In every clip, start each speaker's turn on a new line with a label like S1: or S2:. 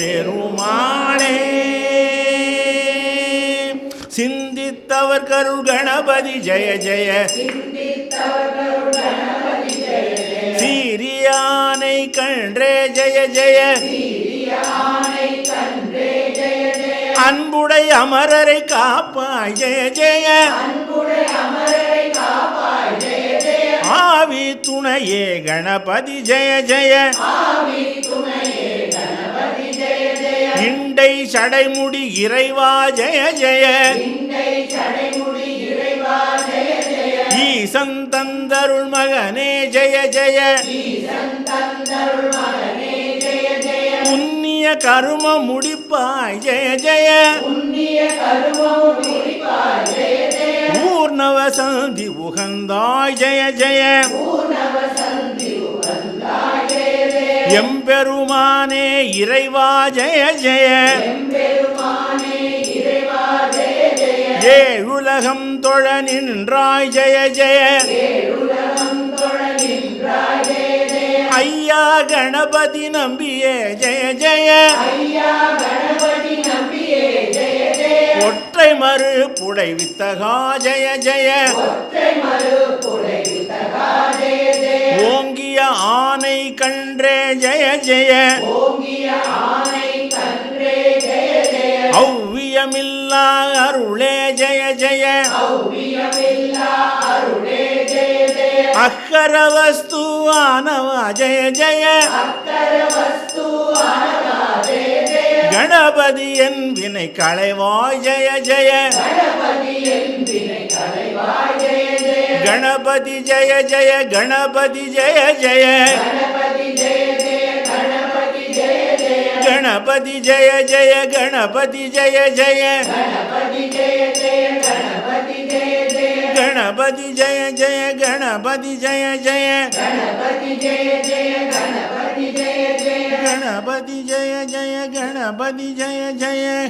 S1: பெருமாளே சிந்தித்தவர் கருள் கணபதி ஜெய ஜெய சீரியானை கன்றே ஜெய ஜெய அன்புடை அமரரை காப்பாய் ஜெய ஜெய ஆவி துணையே கணபதி ஜெய ஜெய இண்டை சடைமுடி இறைவா ஜெய ஜெய ஈசன் தந்தருள் மகனே ஜெய ஜெய புண்ணிய கரும முடிப்பாய் ஜெய ஜெய பூர்ணவ சந்தி உகந்தாய் ஜெய ஜெய எம்பெருமானே இறைவா ஜெய ஜெய ஏழுலகம் தொழ நின்றாய் ஜெய ஜெய ஐயா கணபதி நம்பியே ஜெய ஜெய ஒற்றை மறு புடை வித்தகா ஜெய ஜெய ஓங்கிய ஆனை கன்றே ஜெய ஜெய ஔவியமில்லா அருளே ஜெய ஜெய அக்கர வஸ்து ஆனவா ஜெய ஜெய கணபதி என் வினை களைவாய் ஜெய ஜெய கணபதி ஜெய ஜெய கணபதி ஜெய ஜெய गणपति जय जय गणपति जय जय गणपति जय जय गणपति जय जय गणपति जय जय गणपति जय जय गणपति जय जय गणपति जय जय गणपति जय जय गणपति जय जय गणपति जय जय गणपति जय जय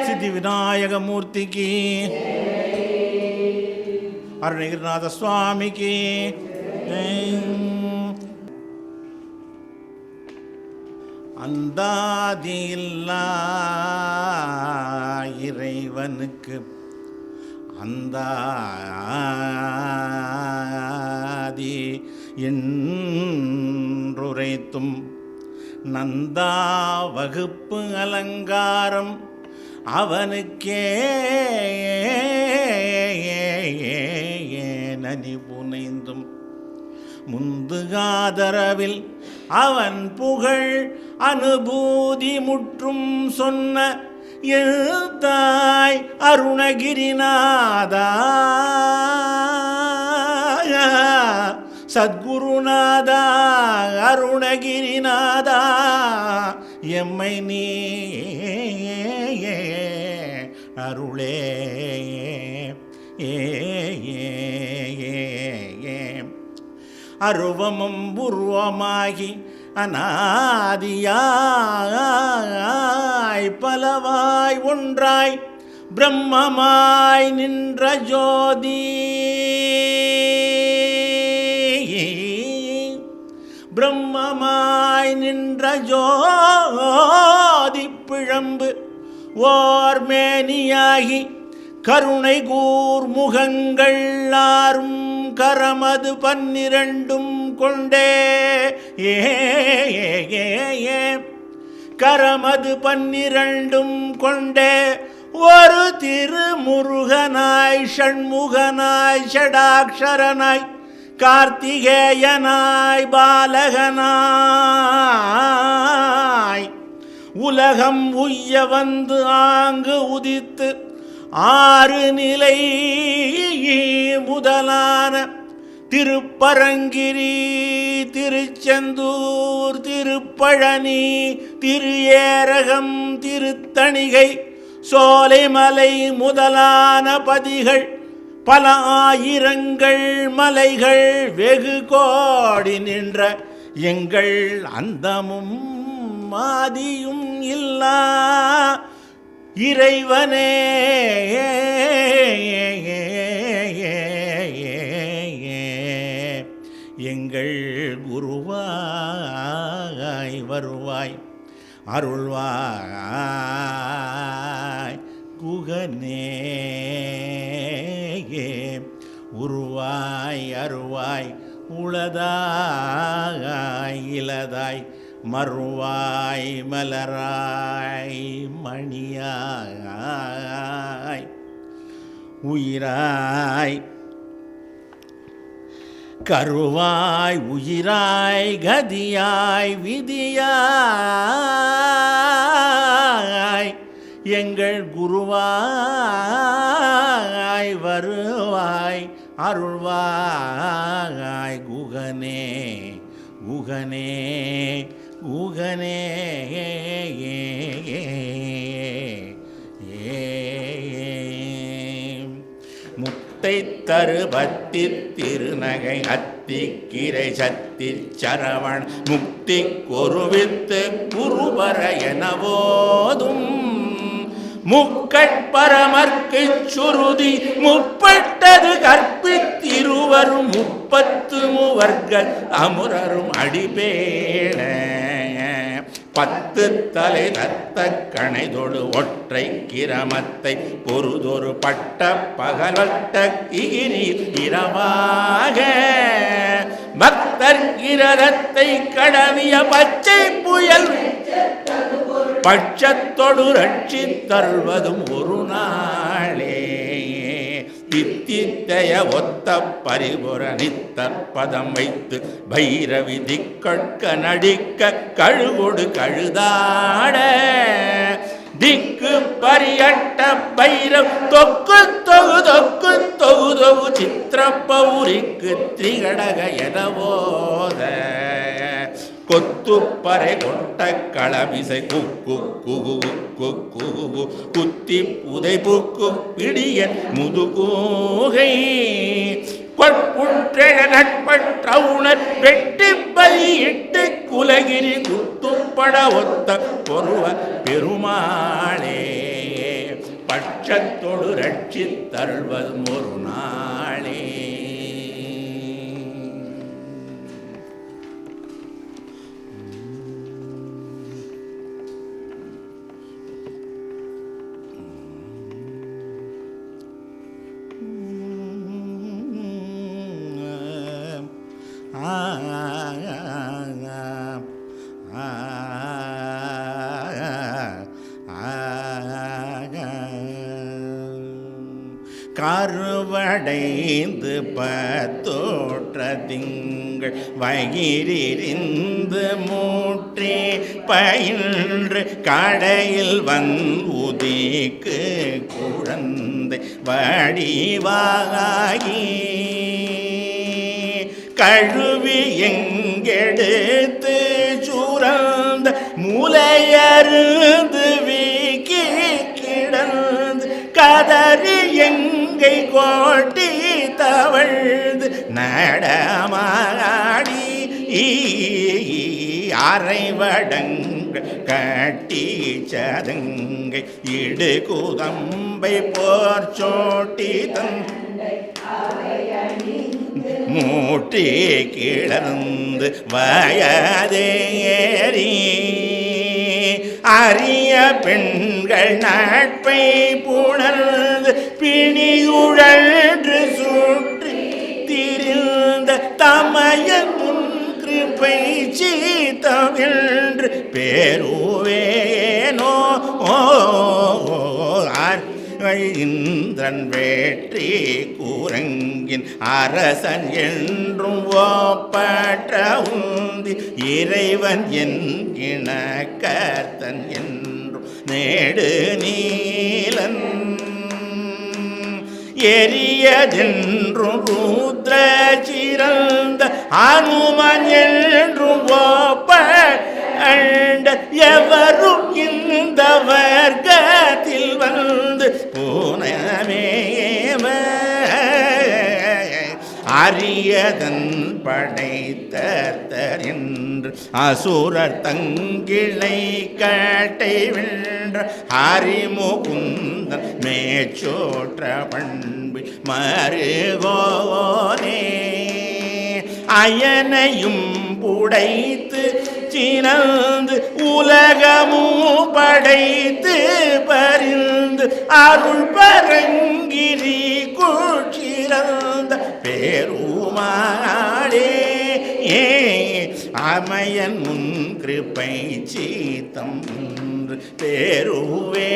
S1: सिद्धि विनायक मूर्ति की अरुणगिरिनाथ स्वामी की அந்தாதியில்லா இறைவனுக்கு அந்தாதி என்றுரைத்தும் நந்தா வகுப்பு அலங்காரம் அவனுக்கே நனி புனைந்தும் முந்துகாதரவில் அவன் புகழ் அனுபூதி முற்றும் சொன்ன எழுத்தாய் அருணகிரிநாதா சத்குருநாதா அருணகிரிநாதா எம்மை நீ அருளே அருவமும் உருவமாகி அநாதியாய் பலவாய் ஒன்றாய் பிரம்மமாய் நின்ற ஜோதி பிரம்மமாய் நின்ற ஜோதி பிழம்பு ஓர்மேனியாகி கருணை கூர் முகங்கள் ஆறும் கரமது 12 கொண்டே கரமது 12 கொண்டே ஒரு திருமுருகனாய் ஷண்முகனாய் ஷடாக்ஷரனாய் கார்த்திகேயனாய் பாலகனாய் உலகம் உய்ய வந்து ஆங்கு உதித்து 6 நிலை முதலான திருப்பரங்கிரி, திருச்செந்தூர், திருப்பழனி, திருஏரகம், திருத்தணிகை, சோலைமலை முதலான பதிகள், பல ஆயிரங்கள் மலைகள், வெகு கோடி நின்ற எங்கள் அந்தமும் மாதியும் இல்லா இறைவனே எங்கள் குருவாய் வருவாய் அருள்வாய் குகனே உருவாய் அருவாய் உளதாய் இலதாய் மறுவாய் மலராய் மணியாய் உயிராய் கருவாய் உயிராய் கதியாய் விதியாய் எங்கள் குருவாய் வருவாய் அருள்வாய் குகனே குகனே குகனே முத்தை தருபத்தி திருநகை அத்திக்கிரை சத்தி சரவண் முக்தி கொருவித்து குருபர எனவோதும் முக்கட்பரமர்க்கு சுருதி முப்பட்டது கற்பித்திருவரும் 33 அமுரரும் அடிபேண 10 தலை தத்த கணைதொடு ஒற்றை கிரமத்தை பொருதொரு பட்ட பகலட்ட இகிரி இரவாக பக்தர் கிரதத்தை கடவிய பச்சை புயல் பட்சத்தொடு ரட்சி தருவதும் ஒரு நாளே தித்தித்தைய ஒத்த பரிபுர நித்தற்பதம் வைத்து பைரவி திக்கட்க நடிக்க கழுகொடு கழுதாட திக்கு பரியட்ட பைரவ் தொக்கு தொகு தொக்கு தொகு தொகு சித்திரப்பௌரிக்கு திரிகடக எனவோத கொத்துப்பறை கொட்ட களமிசை குக்கு குகு குக்கு குத்தி புதை புக்கு பிடிய முதுகூகை கொட்புற்றெழ நட்பற்றவுணர் வெட்டி பலியிட்டு குலகிரி குத்துப்பட ஒத்த பொருவ பெருமாளே பட்சத்தொடு ரட்சி தருள்வதும் ஒரு நாளே கருவடைந்து பத்தோற்ற திங்கள் வயிறிருந்து மூற்றே பயின்று கடையில் உதிக்கு குழந்தை வடிவாகி கழுவி எங்கெடுத்து சுரந்த மூலையருந்து வீக்கி கிடந்து கதறி எங்கை கோட்டி தவழ்ந்து நடமாடி அரைவடங்க கட்டி சதங்கை இடு குதம்பை போர்ச்சோட்டி தந்தை மூட்டி கிளர்ந்து வயதேறி அரிய பெண்கள் நட்பை புணர்ந்து பிணியுழன்று சுற்றி திரிந்த தமயன் கிருபை சீத்தவென்று பேருவேனோ இந்திரன் வேற்றி கூரங்கின் அரசன் என்றும் ஓப்பற்ற உந்தி இறைவன் என்கின கர்த்தன் என்றும் நேடு நீலன் எரியதென்றும் ருத்ர சிறந்த அனுமன் என்றும் ஓப்பண்ட எவரும் இந்த வர்க்கத்தில் வந்து பூனமேவ அரியதன் படைத்தர் என்று அசுரர் தங்கிளை கட்டை வென்ற ஹரிமுகுந்தன் மேச்சோற்ற பண்பில் மருகோனே அயனையும் புடைத்து சினந்து உலகமும் படைத்து பரிந்து அருள் பரங்கிரி குச்சிறந்த பெருமாளே அமயன் முன் கிருபை சீத்தம் பெருவேனோ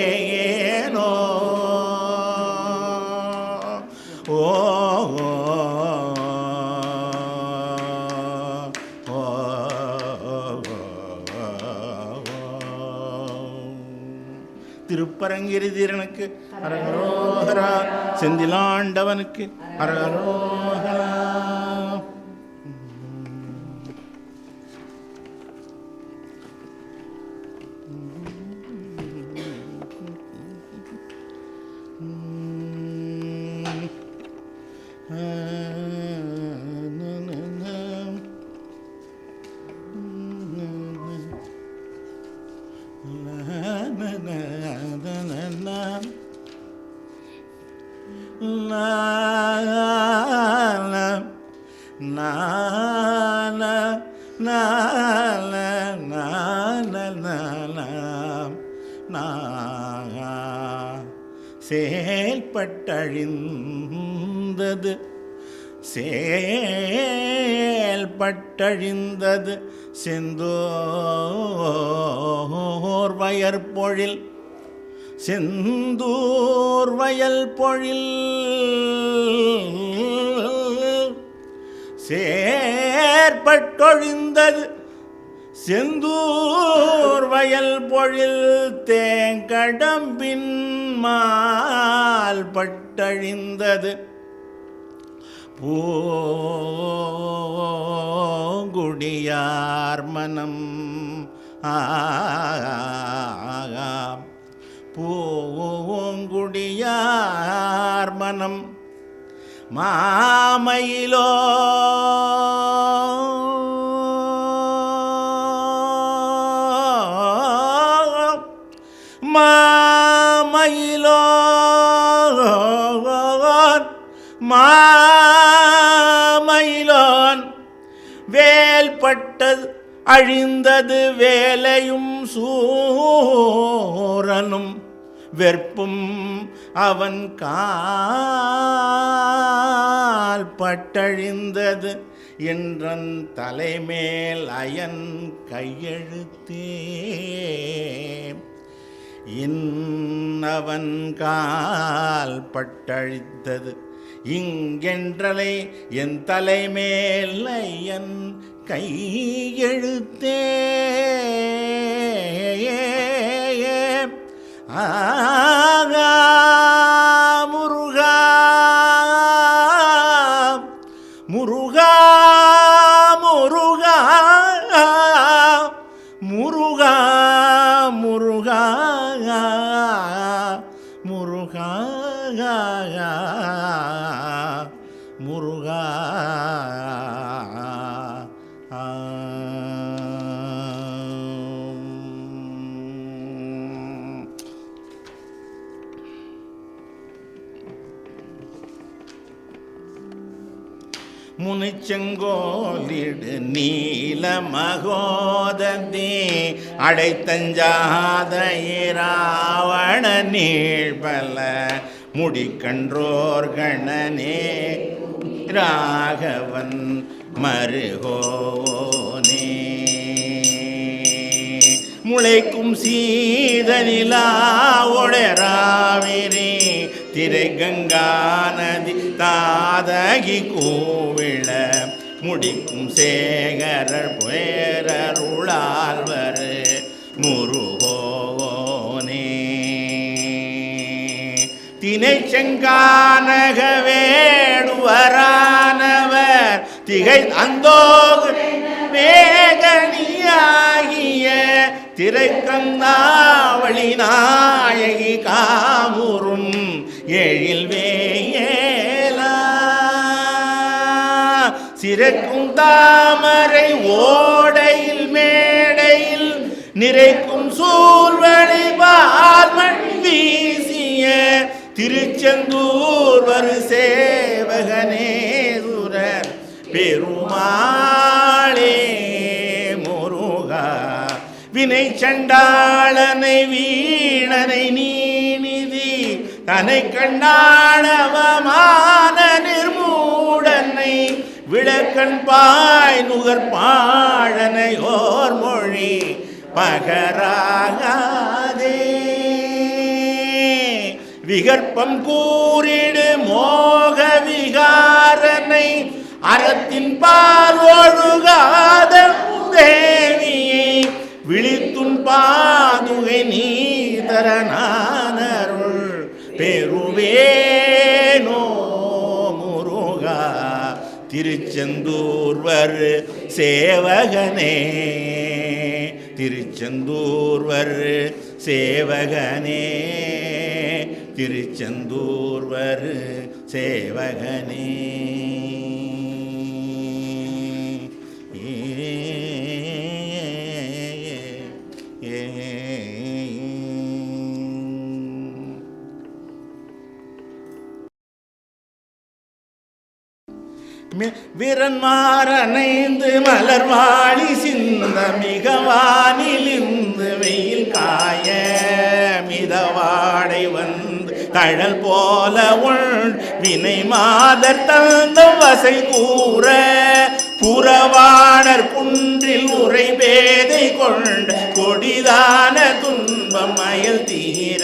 S1: ஓ திருப்பரங்கிரி தீரனுக்கு அரகரோகரா, செந்திலாண்டவனுக்கு அரகரோகரா. செயல்பட்டழிந்தது செயல்பட்டழிந்தது செந்தூர் வயற்பொழில் செந்தூர் வயல் பொழில் சேர்பட்டொழிந்தது செந்தூர் வயல் பொழில் தேங்கடம்பின் மால் பட்டழிந்தது பூங்குடியார் மனம் பூங்குடியார் மனம் மாமயிலோ மாமயிலோன் வேல்பட்டது அழிந்தது வேலையும் சூரனும் வெற்பும் அவன் கால் பட்டழிந்தது என்றன் தலைமேல் அயன் கையெழுத்தே இன்னவன் கால் பட்டழித்தது இங்கென்றலை என் தலைமேல் என் கையெழுத்தே ஆகா முருகா முருகா முருகா முருகா முருகா முருகா முருகா முனிச்செங்கோலிடு நீல மகோதே அடைத்தஞ்சாத ராவண நீழ்பல முடிக்கன்றோர் கணனே ராகவன் மருகோனே முளைக்கும் சீதனிலா ஒளராவிரே திரை கங்கா நதி தாதகி கோவிள முடிக்கும் சேகரர் பேரருளாழ்வர் முருகோனே தினை செங்கானக வேடுவரானவர் திகை அந்தோக வேகனியாகிய திரைக்கந்தாவளி நாயகி காமுறும் எழில் வேயேலா சிறைக்கும் தாமரை ஓடையில் மேடையில் நிறைக்கும் சூழ்வழி பார்மண் வீசிய திருச்செந்தூர் வரு சேவகனே சுரர் பெருமாளே முருகா. வினை சண்டாளனை வீணனை நீநிதி தனை கண்டாளவமான நிர்மூடனை விளக்கண் பாய் நுகர்பாழனை ஓர் மொழி பகராகாதே. விகற்பம் கூறிடு மோக விகாரனை அறத்தின் பால் ஒழுகாத தேவியை விழித்துன் பாதுகை நீதரனானருள் பெருவேனோ முருகா. திருச்செந்தூர்வர் சேவகனே திருச்செந்தூர்வர் சேவகனே திருச்செந்தூர்வர் சேவகனே. விரன்மாரணைந்து மலர்வாழி சிந்த மிகவானிலிருந்து வெயில் காய மிதவாடை வந்து தழல் போல உள் வினை மாதர் தந்த வசை கூற புறவாணர் குன்றில் உரை பேதை கொண்ட கொடிதான துன்பம் அயல் தீர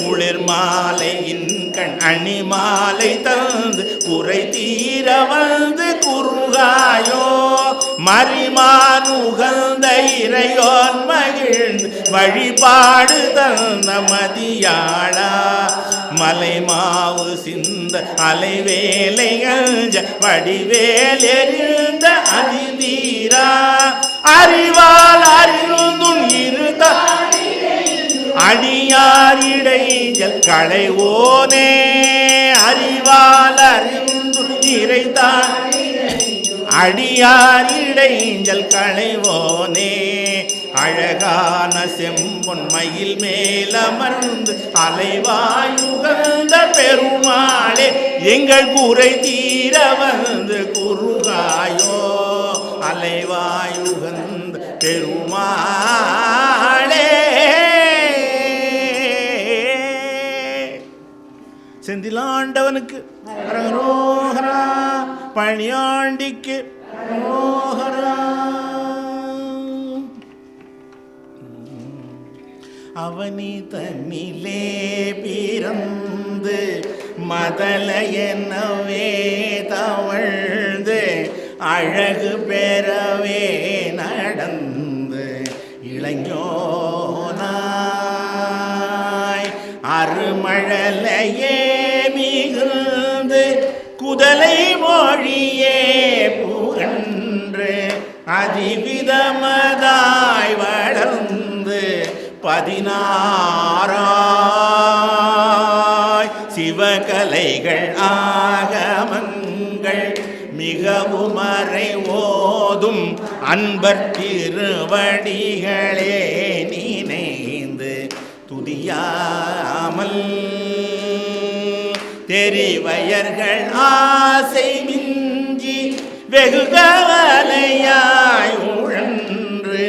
S1: குளிர் மாலையின் கண் அணி மாலை தந்து குறை தீர வந்து குறுகாயோ. மறிமானுகந்த இறையோன் மகிழ்ந்து வழிபாடு தந்த மதியாளா. மலை மாவு சிந்த அலைவேலைகள் வடிவேல் எறிந்த அதிதீரா. அறிவால் அறிந்தும் இருந்த அடியாரிடைஞ்சல் களைவோனே. அறிவால் அறிந்து இறைத்தான் அடியாரிடைஞ்சல் களைவோனே. அழகான செம்பொன் மயில் மேலமர்ந்து அலைவாயுகந்த பெருமாளே எங்கள் குறை தீர வந்து குறுகாயோ. அலைவாயுகந்த பெருமாளே. செந்திலாண்டவனுக்கு அரகரோகரா. பணியாண்டிக்கு அரகரோகரா. அவனி தன்னிலே பிறந்து மதல என்னவே தவழ்ந்து அழகு பெறவே நடந்து இளைஞனாய் அருமழலையே மிகுந்து குதலை மொழியே புகன்று அதிவிதமதாய் வளர்ந்து 16 சிவகலைகள் ஆகமங்கள் மிகவும் அறை ஓதும் அன்பர் திருவடிகளே நினைந்து துதியாமல் தெரிவயர்கள் ஆசை மிஞ்சி வெகு கவலையாய் உழன்று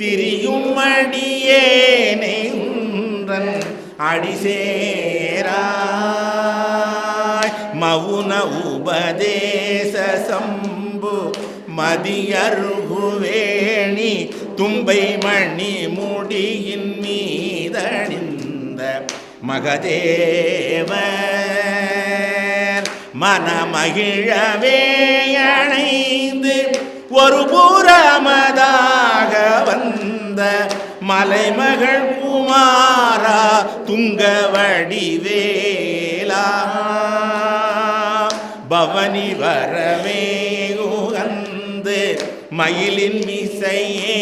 S1: திரியும் அடியேனை உன்றன் அடிசேராய் மவுன உபதேச சம்பு மதியருகுவேணி தும்பை மணி முடியின் மீதணிந்த மகதேவர் மனமகிழவே அணைந்து ஒரு புறமதாக வந்த மலைமகள் குமாரா துங்கவடிவேலா பவனி வரவே உகந்து மயிலின் மிசையே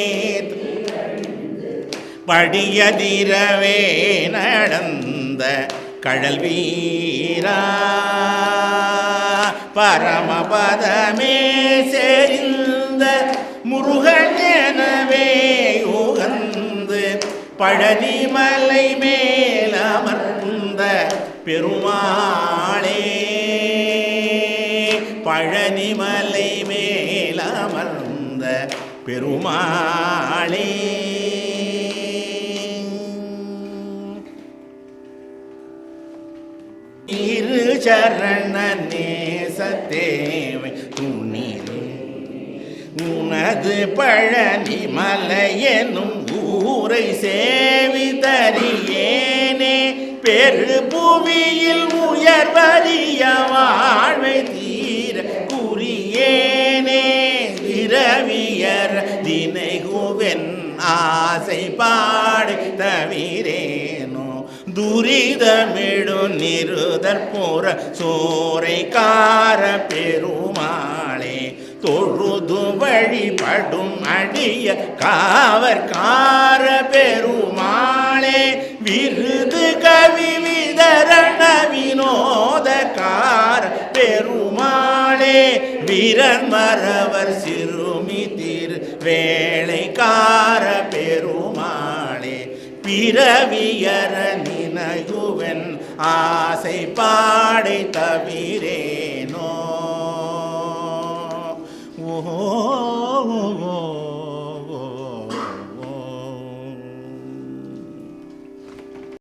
S1: படியதிரவே நடந்த கடல் வீரா பரமபதமே செறிந்த முருகன் எனவே உகந்து பழனிமலை மேலமர்ந்த பெருமாளே பழனிமலை மேலமர்ந்த பெருமாளே பெருமாளே. இரு சரண நேசத்தேவை துணிலே உனது பழனி மலையெனும் ஊரை சேவிதறியேனே. பெரு புவியில் உயர்வறிய வாழ்வை தீர குறியேனே. திரவியர் தினைகுவென் ஆசை பாடை தவிரேனோ. துரிதமிடு நிருதற்புற சோரைக்கார பெருமாளே. தொழுது வழிபடும் அடிய காவற்கார பெருமாளே. விருது கவி விதரண வினோதக்கார பெருமாளே. வீரன்மரவர் சிறுமி திரு வேளைக்கார பெருமாளே. பிறவியர நினைகுவன் ஆசை பாடை தவிரேன்